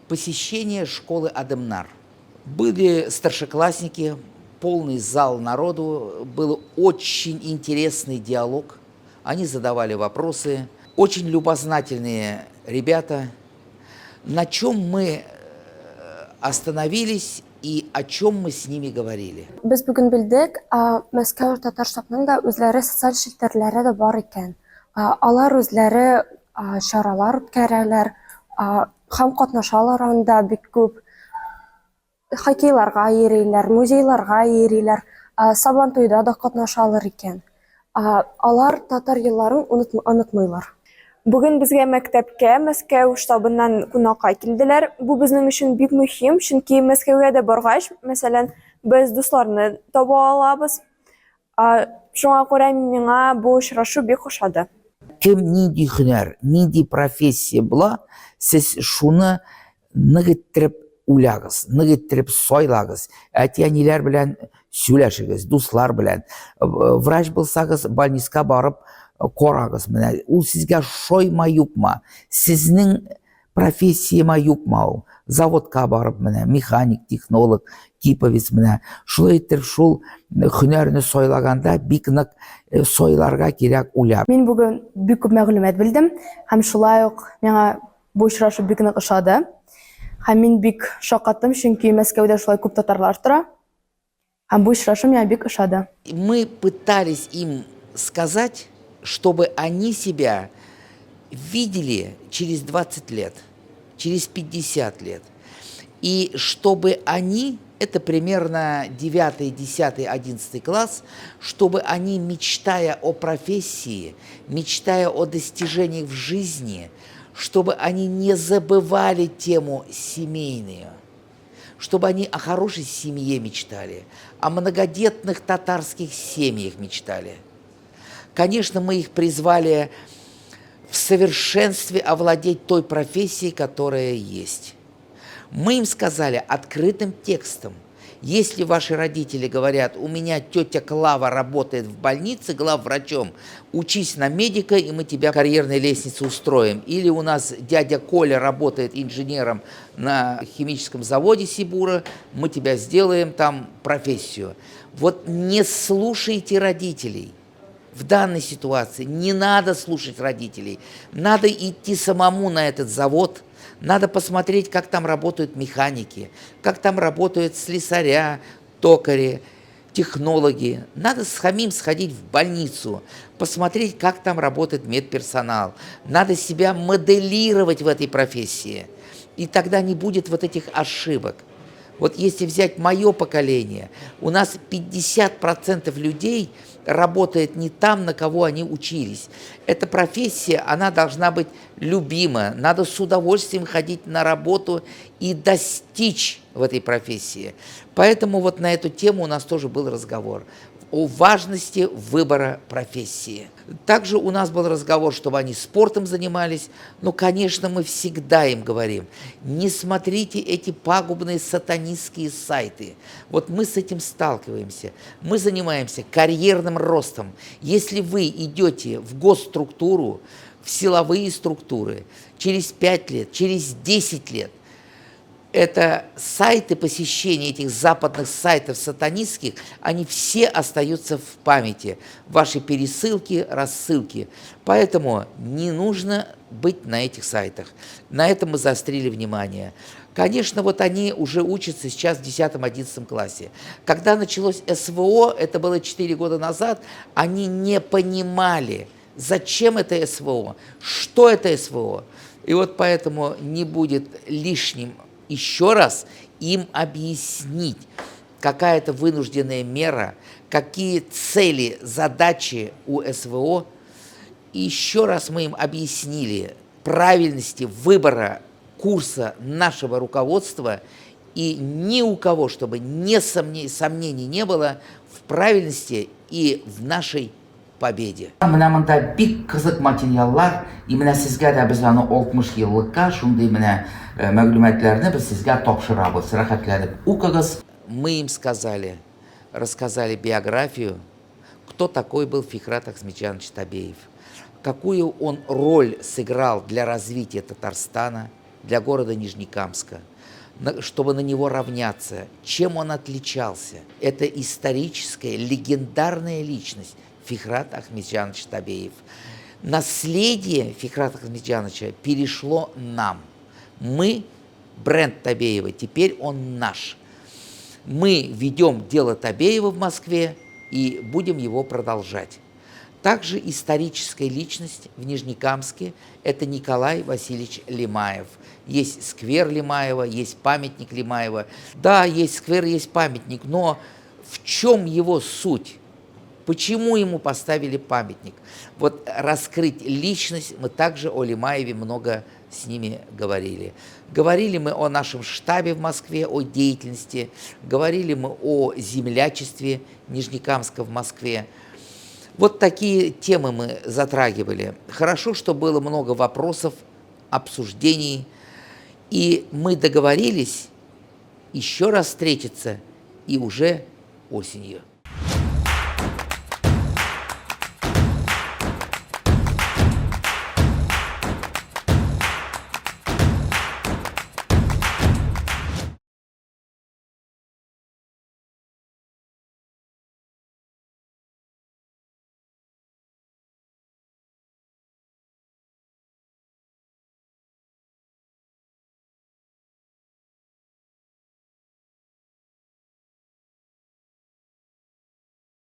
посещение школы Адемнар. Были старшеклассники, полный зал народу, был очень интересный диалог. Они задавали вопросы, очень любознательные ребята. На чем мы остановились и о чем мы с ними говорили? Biz bugün bildik, Мәскәү Татарстанның да үзләре социаль челтәрләре дә бар икән. Алар үзләре чаралар үткәрәләр, һәм катнашалар анда бик күп. Хоккейларга йөриләр, музейларга йөриләр, Сабантуйда да катнашалар икән. Алар татар елларын онытмыйлар. Бүген безгә мәктәпкә Мәскәү штабыннан кунакка килделәр. Бу безнең өчен бик мөһим, чөнки Мәскәүгә дә баргач, мәсәлән, без дусларны таба алабыз. Шуңа күрә миңа бу очрашу бик ошады. Кем нинди һөнәр, нинди профессия була, сез шуны нык иттереп уйлагыз, нык иттереп сайлагыз. Әти-әниләр белән сөйләшегез, дуслар белән. Врач булсагыз, больниска барып карагыз. Менә ул сезгә шойма юкма, сезнең профессияма юкма ул. Заводка барып менә механик, технолог, типовец менә. Шулай иттереп шул һөнәрне сайлаганда бик нык сайларга кирәк уйлап. Мин бүген бик күп мәгълүмат белдем, һәм шулай ук миңа бу очрашу бик нык ошады. Һәм мин бик шаккаттым, чөнки Мәскәүдә шулай күп татарлар тора. Һәм бу очрашу миңа бик ошады. Мы пытались им сказать, чтобы они себя видели через 20 лет, через 50 лет. И чтобы они, это примерно 9, 10, 11 класс, чтобы они, мечтая о профессии, мечтая о достижениях в жизни, чтобы они не забывали тему семейную, чтобы они о хорошей семье мечтали, о многодетных татарских семьях мечтали. Конечно, мы их призвали в совершенстве овладеть той профессией, которая есть. Мы им сказали открытым текстом: если ваши родители говорят: у меня тетя Клава работает в больнице главврачом, учись на медика, и мы тебя карьерной лестнице устроим. Или у нас дядя Коля работает инженером на химическом заводе Сибура, мы тебя сделаем там профессию. Вот не слушайте родителей. В данной ситуации не надо слушать родителей. Надо идти самому на этот завод. Надо посмотреть, как там работают механики, как там работают слесаря, токари, технологи. Надо самим сходить в больницу, посмотреть, как там работает медперсонал. Надо себя моделировать в этой профессии. И тогда не будет вот этих ошибок. Вот если взять мое поколение, у нас 50% людей работает не там, на кого они учились. Эта профессия, она должна быть любима. Надо с удовольствием ходить на работу и достичь в этой профессии. Поэтому вот на эту тему у нас тоже был разговор о важности выбора профессии. Также у нас был разговор, чтобы они спортом занимались. Но, конечно, мы всегда им говорим: не смотрите эти пагубные сатанистские сайты. Вот мы с этим сталкиваемся. Мы занимаемся карьерным ростом. Если вы идете в госструктуру, в силовые структуры, через 5 лет, через 10 лет, это сайты посещения этих западных сайтов сатанистских, они все остаются в памяти. Ваши пересылки, рассылки. Поэтому не нужно быть на этих сайтах. На этом мы заострили внимание. Конечно, вот они уже учатся сейчас в 10-11 классе. Когда началось СВО, это было 4 года назад, они не понимали, зачем это СВО, что это СВО. И вот поэтому не будет лишним еще раз им объяснить, какая-то вынужденная мера, какие цели, задачи у СВО. И еще раз мы им объяснили правильности выбора курса нашего руководства, и ни у кого, чтобы сомнений не было в правильности и в нашей победе. Менә монда бик кызык материаллар, и менә сезгә дә без аны 60 еллыкка шундый менә мәгълүматларны без сезгә тапшырабыз. Рәхәтләнеп укыгыз. Мы им рассказали биографию, кто такой был Фикрат Ахметжанович Табеев, какую он роль сыграл для развития Татарстана, для города Нижнекамска, чтобы на него равняться. Чем он отличался? Это историческая, легендарная личность Фихрат Ахметжанович Табеев. Наследие Фихрата Ахметжановича перешло нам. Мы бренд Табеева, теперь он наш. Мы ведем дело Табеева в Москве и будем его продолжать. Также историческая личность в Нижнекамске – это Николай Васильевич Лемаев. Есть сквер Лемаева, есть памятник Лемаева. Да, есть сквер, есть памятник, но в чем его суть? Почему ему поставили памятник? Вот раскрыть личность, мы также о Лемаеве много с ними говорили. Говорили мы о нашем штабе в Москве, о деятельности, говорили мы о землячестве Нижнекамска в Москве. Вот такие темы мы затрагивали. Хорошо, что было много вопросов, обсуждений, и мы договорились еще раз встретиться и уже осенью.